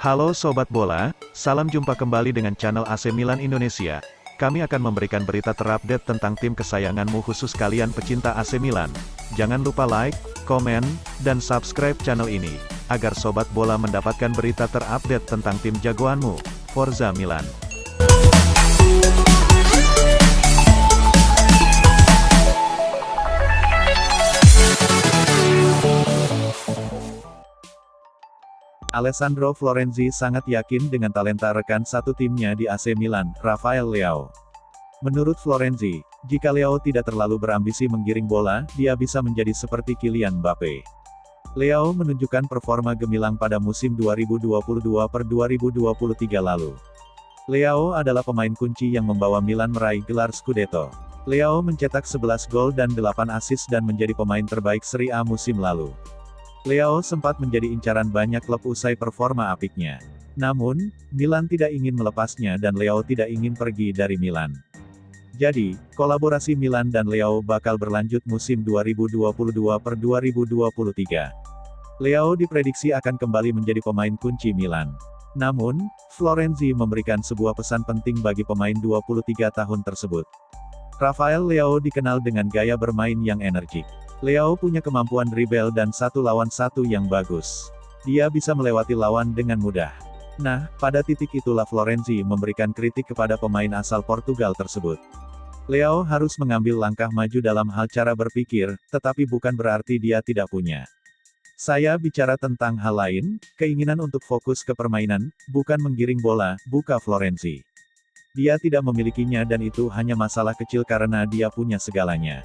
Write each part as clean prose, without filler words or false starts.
Halo Sobat Bola, salam jumpa kembali dengan channel AC Milan Indonesia. Kami akan memberikan berita terupdate tentang tim kesayanganmu khusus kalian pecinta AC Milan. Jangan lupa like, komen, dan subscribe channel ini, agar Sobat Bola mendapatkan berita terupdate tentang tim jagoanmu, Forza Milan. Alessandro Florenzi sangat yakin dengan talenta rekan satu timnya di AC Milan, Rafael Leao. Menurut Florenzi, jika Leao tidak terlalu berambisi menggiring bola, dia bisa menjadi seperti Kylian Mbappe. Leao menunjukkan performa gemilang pada musim 2022-2023 lalu. Leao adalah pemain kunci yang membawa Milan meraih gelar Scudetto. Leao mencetak 11 gol dan 8 assist dan menjadi pemain terbaik Serie A musim lalu. Leao sempat menjadi incaran banyak klub usai performa apiknya. Namun, Milan tidak ingin melepasnya dan Leao tidak ingin pergi dari Milan. Jadi, kolaborasi Milan dan Leao bakal berlanjut musim 2022-2023. Leao diprediksi akan kembali menjadi pemain kunci Milan. Namun, Florenzi memberikan sebuah pesan penting bagi pemain 23 tahun tersebut. Rafael Leao dikenal dengan gaya bermain yang energik. Leao punya kemampuan dribble dan 1 lawan 1 yang bagus. Dia bisa melewati lawan dengan mudah. Nah, pada titik itulah Florenzi memberikan kritik kepada pemain asal Portugal tersebut. Leao harus mengambil langkah maju dalam hal cara berpikir, tetapi bukan berarti dia tidak punya. Saya bicara tentang hal lain, keinginan untuk fokus ke permainan, bukan menggiring bola, buka Florenzi. Dia tidak memilikinya dan itu hanya masalah kecil karena dia punya segalanya.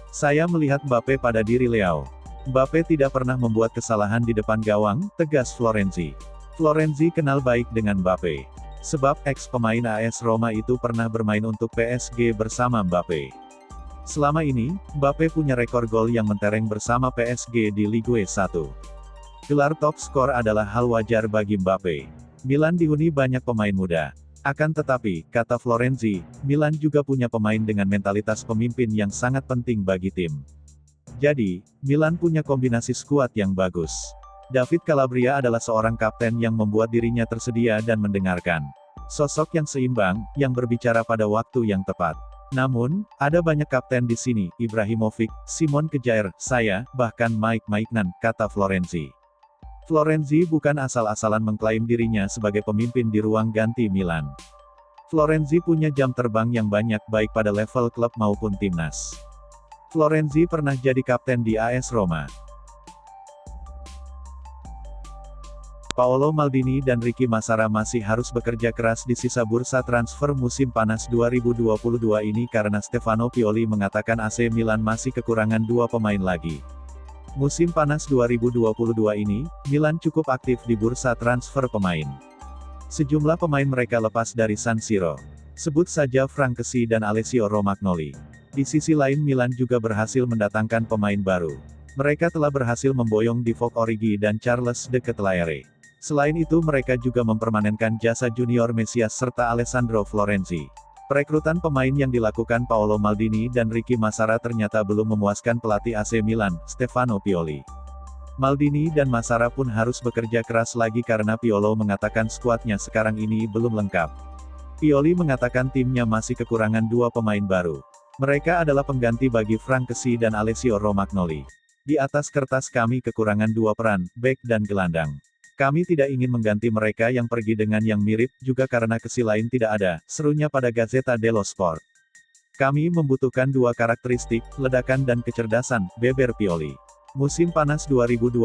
Saya melihat Mbappe pada diri Leao. Mbappe tidak pernah membuat kesalahan di depan gawang, tegas Florenzi. Florenzi kenal baik dengan Mbappe. Sebab ex-pemain AS Roma itu pernah bermain untuk PSG bersama Mbappe. Selama ini, Mbappe punya rekor gol yang mentereng bersama PSG di Ligue 1. Gelar top skor adalah hal wajar bagi Mbappe. Milan dihuni banyak pemain muda. Akan tetapi, kata Florenzi, Milan juga punya pemain dengan mentalitas pemimpin yang sangat penting bagi tim. Jadi, Milan punya kombinasi skuad yang bagus. David Calabria adalah seorang kapten yang membuat dirinya tersedia dan mendengarkan. Sosok yang seimbang, yang berbicara pada waktu yang tepat. Namun, ada banyak kapten di sini, Ibrahimovic, Simon Kjaer, saya, bahkan Mike Maignan, kata Florenzi. Florenzi bukan asal-asalan mengklaim dirinya sebagai pemimpin di ruang ganti Milan. Florenzi punya jam terbang yang banyak baik pada level klub maupun timnas. Florenzi pernah jadi kapten di AS Roma. Paolo Maldini dan Ricky Massara masih harus bekerja keras di sisa bursa transfer musim panas 2022 ini karena Stefano Pioli mengatakan AC Milan masih kekurangan 2 pemain lagi. Musim panas 2022 ini, Milan cukup aktif di bursa transfer pemain. Sejumlah pemain mereka lepas dari San Siro. Sebut saja Frankesi dan Alessio Romagnoli. Di sisi lain Milan juga berhasil mendatangkan pemain baru. Mereka telah berhasil memboyong Divock Origi dan Charles De Ketelaere. Selain itu mereka juga mempermanenkan jasa Junior Mesias serta Alessandro Florenzi. Perekrutan pemain yang dilakukan Paolo Maldini dan Ricky Massara ternyata belum memuaskan pelatih AC Milan, Stefano Pioli. Maldini dan Massara pun harus bekerja keras lagi karena Piolo mengatakan skuadnya sekarang ini belum lengkap. Pioli mengatakan timnya masih kekurangan 2 pemain baru. Mereka adalah pengganti bagi Frankesi dan Alessio Romagnoli. Di atas kertas kami kekurangan 2 peran, bek dan gelandang. Kami tidak ingin mengganti mereka yang pergi dengan yang mirip, juga karena kesi lain tidak ada, serunya pada Gazzetta dello Sport. Kami membutuhkan 2 karakteristik, ledakan dan kecerdasan, beber Pioli. Musim panas 2022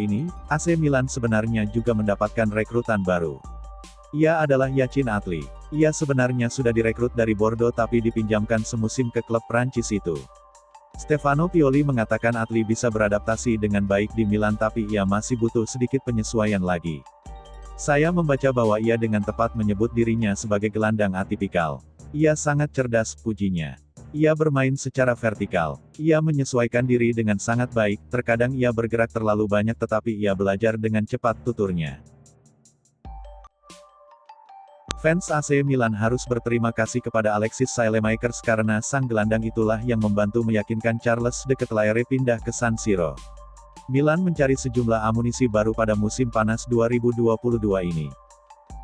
ini, AC Milan sebenarnya juga mendapatkan rekrutan baru. Ia adalah Yacine Adli. Ia sebenarnya sudah direkrut dari Bordeaux tapi dipinjamkan semusim ke klub Prancis itu. Stefano Pioli mengatakan Adli bisa beradaptasi dengan baik di Milan tapi ia masih butuh sedikit penyesuaian lagi. Saya membaca bahwa ia dengan tepat menyebut dirinya sebagai gelandang atipikal. Ia sangat cerdas, pujinya. Ia bermain secara vertikal. Ia menyesuaikan diri dengan sangat baik, terkadang ia bergerak terlalu banyak tetapi ia belajar dengan cepat, tuturnya. Fans AC Milan harus berterima kasih kepada Alexis Saelemaekers karena sang gelandang itulah yang membantu meyakinkan Charles De Ketelaere pindah ke San Siro. Milan mencari sejumlah amunisi baru pada musim panas 2022 ini.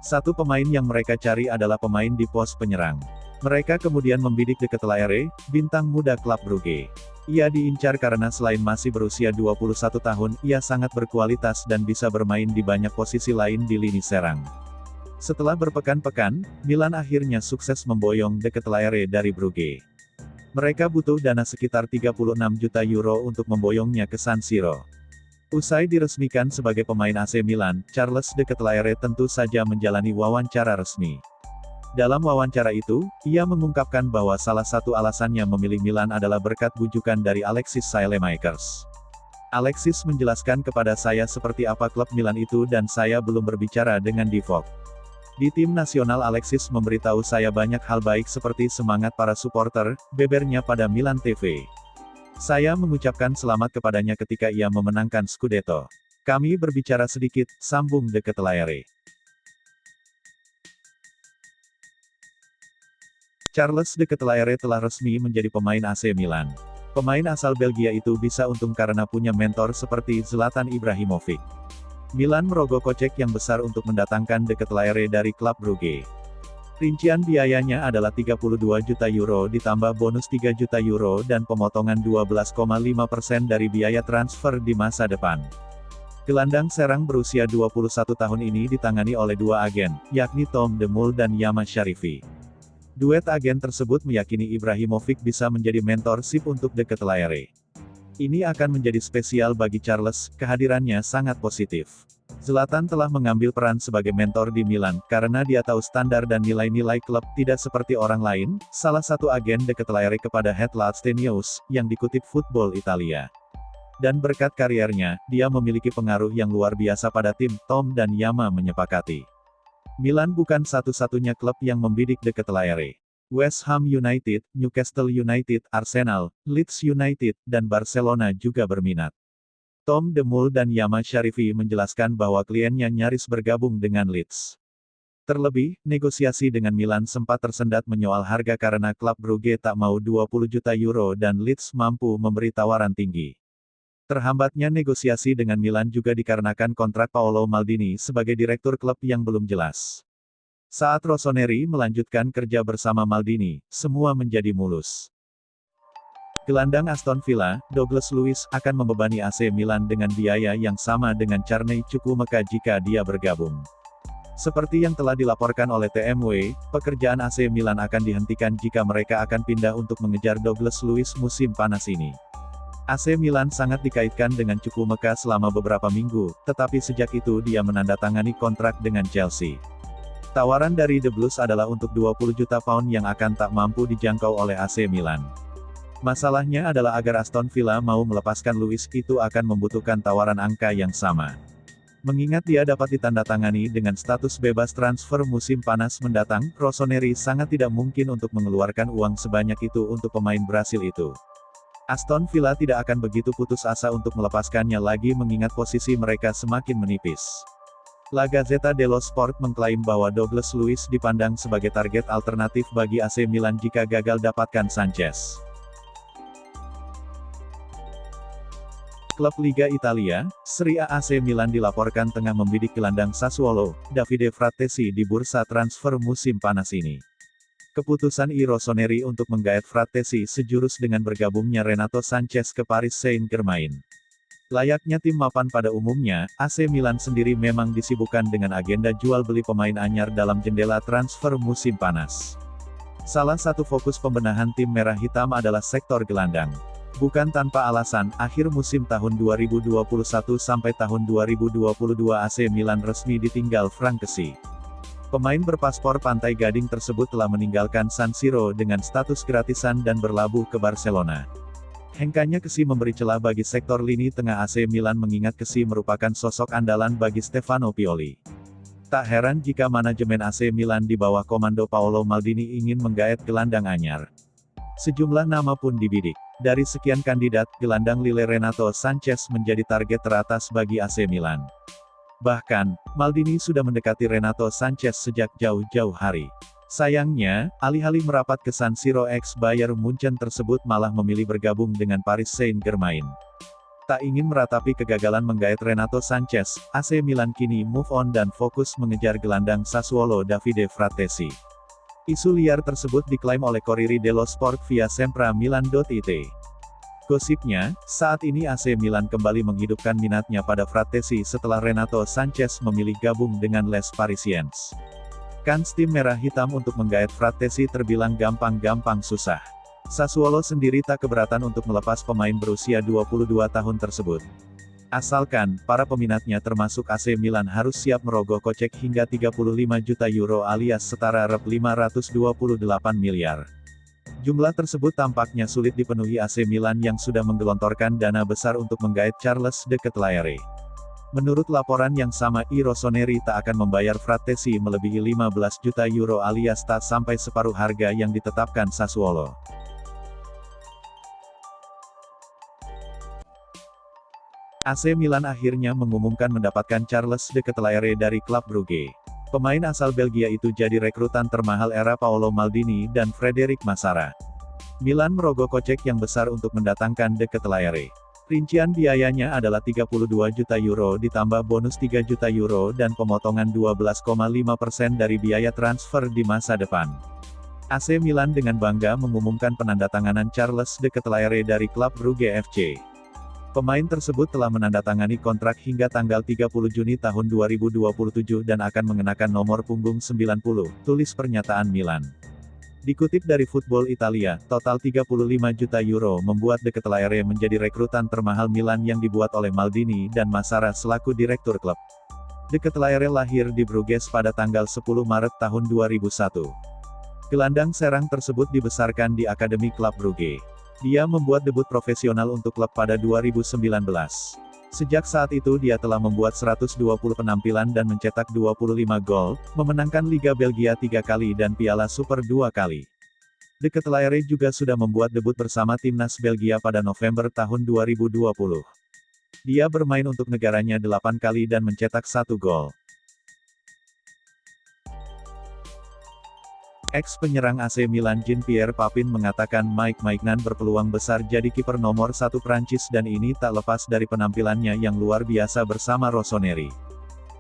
Satu pemain yang mereka cari adalah pemain di pos penyerang. Mereka kemudian membidik De Ketelaere, bintang muda klub Brugge. Ia diincar karena selain masih berusia 21 tahun, ia sangat berkualitas dan bisa bermain di banyak posisi lain di lini serang. Setelah berpekan-pekan, Milan akhirnya sukses memboyong De Ketelaere dari Brugge. Mereka butuh dana sekitar 36 juta euro untuk memboyongnya ke San Siro. Usai diresmikan sebagai pemain AC Milan, Charles De Ketelaere tentu saja menjalani wawancara resmi. Dalam wawancara itu, ia mengungkapkan bahwa salah satu alasannya memilih Milan adalah berkat bujukan dari Alexis Saelemaekers. Alexis menjelaskan kepada saya seperti apa klub Milan itu dan saya belum berbicara dengan Divock. Di tim nasional Alexis memberitahu saya banyak hal baik seperti semangat para supporter, bebernya pada Milan TV. Saya mengucapkan selamat kepadanya ketika ia memenangkan Scudetto. Kami berbicara sedikit, sambung De Ketelaere. Charles De Ketelaere telah resmi menjadi pemain AC Milan. Pemain asal Belgia itu bisa untung karena punya mentor seperti Zlatan Ibrahimovic. Milan merogoh kocek yang besar untuk mendatangkan De Ketelaere dari klub Brugge. Rincian biayanya adalah 32 juta euro ditambah bonus 3 juta euro dan pemotongan 12,5% dari biaya transfer di masa depan. Gelandang serang berusia 21 tahun ini ditangani oleh dua agen, yakni Tom De Mul dan Yama Sharifi. Duet agen tersebut meyakini Ibrahimovic bisa menjadi mentorship untuk De Ketelaere. Ini akan menjadi spesial bagi Charles, kehadirannya sangat positif. Zlatan telah mengambil peran sebagai mentor di Milan, karena dia tahu standar dan nilai-nilai klub, tidak seperti orang lain, salah satu agen De Ketelaere kepada Headlatste News, yang dikutip Football Italia. Dan berkat kariernya, dia memiliki pengaruh yang luar biasa pada tim, Tom dan Yama menyepakati. Milan bukan satu-satunya klub yang membidik De Ketelaere. West Ham United, Newcastle United, Arsenal, Leeds United, dan Barcelona juga berminat. Tom De Mul dan Yama Sharifi menjelaskan bahwa kliennya nyaris bergabung dengan Leeds. Terlebih, negosiasi dengan Milan sempat tersendat menyoal harga karena klub Brugge tak mau 20 juta euro dan Leeds mampu memberi tawaran tinggi. Terhambatnya negosiasi dengan Milan juga dikarenakan kontrak Paolo Maldini sebagai direktur klub yang belum jelas. Saat Rossoneri melanjutkan kerja bersama Maldini, semua menjadi mulus. Gelandang Aston Villa, Douglas Luiz, akan membebani AC Milan dengan biaya yang sama dengan Carney Chukwuemeka jika dia bergabung. Seperti yang telah dilaporkan oleh TMW, pekerjaan AC Milan akan dihentikan jika mereka akan pindah untuk mengejar Douglas Luiz musim panas ini. AC Milan sangat dikaitkan dengan Chukwuemeka selama beberapa minggu, tetapi sejak itu dia menandatangani kontrak dengan Chelsea. Tawaran dari The Blues adalah untuk 20 juta pound yang akan tak mampu dijangkau oleh AC Milan. Masalahnya adalah agar Aston Villa mau melepaskan Luiz itu akan membutuhkan tawaran angka yang sama. Mengingat dia dapat ditandatangani dengan status bebas transfer musim panas mendatang, Rossoneri sangat tidak mungkin untuk mengeluarkan uang sebanyak itu untuk pemain Brasil itu. Aston Villa tidak akan begitu putus asa untuk melepaskannya lagi mengingat posisi mereka semakin menipis. La Gazzetta dello Sport mengklaim bahwa Douglas Luiz dipandang sebagai target alternatif bagi AC Milan jika gagal dapatkan Sanchez. Klub Liga Italia, Serie A AC Milan dilaporkan tengah membidik gelandang Sassuolo, Davide Frattesi di bursa transfer musim panas ini. Keputusan Rossoneri untuk menggaet Frattesi sejurus dengan bergabungnya Renato Sanchez ke Paris Saint-Germain. Layaknya tim mapan pada umumnya, AC Milan sendiri memang disibukkan dengan agenda jual beli pemain anyar dalam jendela transfer musim panas. Salah satu fokus pembenahan tim merah hitam adalah sektor gelandang. Bukan tanpa alasan, akhir musim tahun 2021 sampai tahun 2022 AC Milan resmi ditinggal Frank Kessie. Pemain berpaspor Pantai Gading tersebut telah meninggalkan San Siro dengan status gratisan dan berlabuh ke Barcelona. Hengkanya Kessie memberi celah bagi sektor lini tengah AC Milan mengingat Kessie merupakan sosok andalan bagi Stefano Pioli. Tak heran jika manajemen AC Milan di bawah komando Paolo Maldini ingin menggaet gelandang anyar. Sejumlah nama pun dibidik. Dari sekian kandidat, gelandang Lille Renato Sanchez menjadi target teratas bagi AC Milan. Bahkan, Maldini sudah mendekati Renato Sanchez sejak jauh-jauh hari. Sayangnya, alih-alih merapat ke San Siro ex Bayern Munchen tersebut malah memilih bergabung dengan Paris Saint-Germain. Tak ingin meratapi kegagalan menggait Renato Sanchez, AC Milan kini move on dan fokus mengejar gelandang Sassuolo Davide Frattesi. Isu liar tersebut diklaim oleh Corriere dello Sport via sempramilan.it. Gosipnya, saat ini AC Milan kembali menghidupkan minatnya pada Frattesi setelah Renato Sanchez memilih gabung dengan Les Parisiens. Kans tim merah hitam untuk menggait Frattesi terbilang gampang-gampang susah. Sassuolo sendiri tak keberatan untuk melepas pemain berusia 22 tahun tersebut. Asalkan, para peminatnya termasuk AC Milan harus siap merogoh kocek hingga 35 juta euro alias setara rep 528 miliar. Jumlah tersebut tampaknya sulit dipenuhi AC Milan yang sudah menggelontorkan dana besar untuk menggait Charles de Ketelaere. Menurut laporan yang sama, I Rossoneri tak akan membayar Frattesi melebihi 15 juta euro alias tak sampai separuh harga yang ditetapkan Sassuolo. AC Milan akhirnya mengumumkan mendapatkan Charles de Ketelaere dari klub Brugge. Pemain asal Belgia itu jadi rekrutan termahal era Paolo Maldini dan Frederic Massara. Milan merogoh kocek yang besar untuk mendatangkan de Ketelaere. Rincian biayanya adalah 32 juta euro ditambah bonus 3 juta euro dan pemotongan 12,5% dari biaya transfer di masa depan. AC Milan dengan bangga mengumumkan penandatanganan Charles de Ketelaere dari klub Brugge FC. Pemain tersebut telah menandatangani kontrak hingga tanggal 30 Juni tahun 2027 dan akan mengenakan nomor punggung 90, tulis pernyataan Milan. Dikutip dari Football Italia, total 35 juta euro membuat de Ketelaere menjadi rekrutan termahal Milan yang dibuat oleh Maldini dan Massara selaku direktur klub. De Ketelaere lahir di Bruges pada tanggal 10 Maret tahun 2001. Gelandang serang tersebut dibesarkan di Akademi Klub Brugge. Dia membuat debut profesional untuk klub pada 2019. Sejak saat itu dia telah membuat 120 penampilan dan mencetak 25 gol, memenangkan Liga Belgia 3 kali dan Piala Super 2 kali. De Ketelaere juga sudah membuat debut bersama timnas Belgia pada November tahun 2020. Dia bermain untuk negaranya 8 kali dan mencetak 1 gol. Ex-penyerang AC Milan Jean-Pierre Papin mengatakan Mike Maignan berpeluang besar jadi kiper nomor 1 Prancis dan ini tak lepas dari penampilannya yang luar biasa bersama Rossoneri.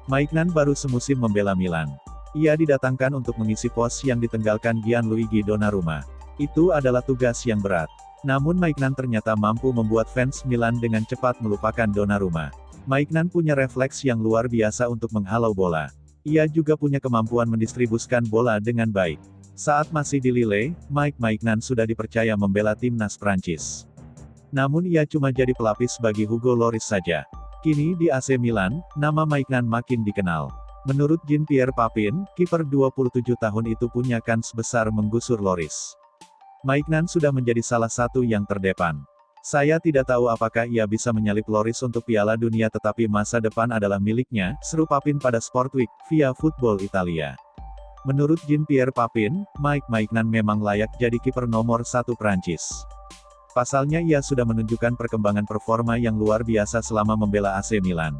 Maignan baru semusim membela Milan. Ia didatangkan untuk mengisi pos yang ditenggalkan Gianluigi Donnarumma. Itu adalah tugas yang berat. Namun Maignan ternyata mampu membuat fans Milan dengan cepat melupakan Donnarumma. Maignan punya refleks yang luar biasa untuk menghalau bola. Ia juga punya kemampuan mendistribusikan bola dengan baik. Saat masih di Lille, Mike Maignan sudah dipercaya membela timnas Prancis. Namun ia cuma jadi pelapis bagi Hugo Lloris saja. Kini di AC Milan, nama Maignan makin dikenal. Menurut Jean-Pierre Papin, kiper 27 tahun itu punya kans besar menggusur Lloris. Maignan sudah menjadi salah satu yang terdepan. Saya tidak tahu apakah ia bisa menyalip Lloris untuk Piala Dunia tetapi masa depan adalah miliknya, seru Papin pada Sportweek, via Football Italia. Menurut Jean-Pierre Papin, Mike Maignan memang layak jadi kiper nomor 1 Prancis. Pasalnya ia sudah menunjukkan perkembangan performa yang luar biasa selama membela AC Milan.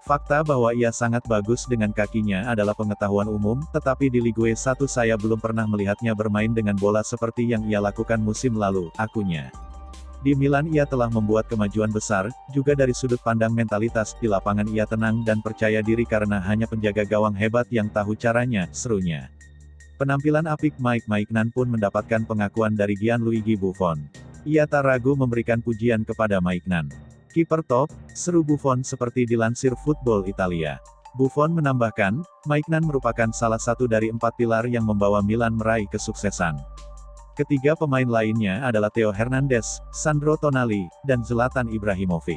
Fakta bahwa ia sangat bagus dengan kakinya adalah pengetahuan umum, tetapi di Ligue 1 saya belum pernah melihatnya bermain dengan bola seperti yang ia lakukan musim lalu, akunya. Di Milan ia telah membuat kemajuan besar, juga dari sudut pandang mentalitas, di lapangan ia tenang dan percaya diri karena hanya penjaga gawang hebat yang tahu caranya, serunya. Penampilan apik Mike Maignan pun mendapatkan pengakuan dari Gianluigi Buffon. Ia tak ragu memberikan pujian kepada Maignan. Kiper top, seru Buffon seperti dilansir Football Italia. Buffon menambahkan, Maignan merupakan salah satu dari 4 pilar yang membawa Milan meraih kesuksesan. Ketiga pemain lainnya adalah Theo Hernandez, Sandro Tonali, dan Zlatan Ibrahimovic.